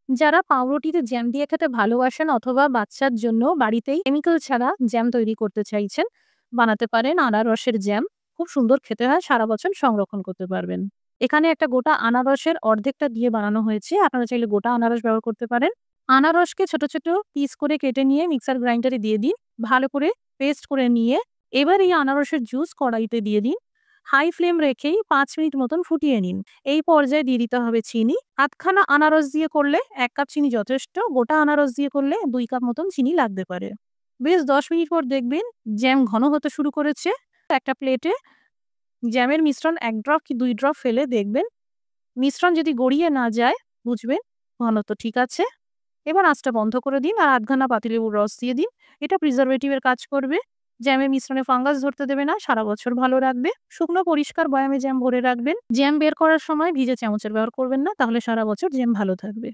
যারা পাউরুটিতে জ্যাম দিয়ে খেতে ভালোবাসেন অথবা বাচ্চার জন্য বাড়িতেই কেমিক্যাল ছাড়া জ্যাম তৈরি করতে চাইছেন, বানাতে পারেন আনারসের জ্যাম। খুব সুন্দর খেতে হয়, সারা বছর সংরক্ষণ করতে পারবেন। এখানে একটা গোটা আনারসের অর্ধেকটা দিয়ে বানানো হয়েছে। আপনারা চাইলে গোটা আনারস ব্যবহার করতে পারেন। আনারসকে ছোট, ছোট পিস করে কেটে নিয়ে মিক্সার গ্রাইন্ডারে দিয়ে দিন। ভালো করে পেস্ট করে নিয়ে এবার এই আনারসের জুস কড়াইতে দিয়ে দিন। হাই ফ্লেম রেখেই ৫ মিনিট মতন ফুটিয়ে নিন। এই পর্যায়ে দিয়ে দিতে হবে চিনি। আধখানা আনারস দিয়ে করলে ১ কাপ চিনি যথেষ্ট। গোটা আনারস দিয়ে করলে ২ কাপ মতন চিনি লাগতে পারে। বেশ ১০ মিনিট পর দেখবেন জ্যাম ঘন হতে শুরু করেছে। একটা প্লেটে জ্যামের মিশ্রণ ১ ড্রপ কি ২ ড্রপ ফেলে দেখবেন। মিশ্রণ যদি গড়িয়ে না যায় বুঝবেন ঘনত্ব ঠিক আছে। এবার আঁচটা বন্ধ করে দিন আর আধখানা পাতিলেবুর রস দিয়ে দিন। এটা প্রিজারভেটিভ এর কাজ করবে। জ্যামের মিশ্রণে ফাঙ্গাস ধরতে দেবে না, সারা বছর ভালো রাখবে। শুকনো পরিষ্কার বয়ামে জ্যাম ভরে রাখবেন। জ্যাম বের করার সময় ভিজে চামচের ব্যবহার করবেন না, তাহলে সারা বছর জ্যাম ভালো থাকবে।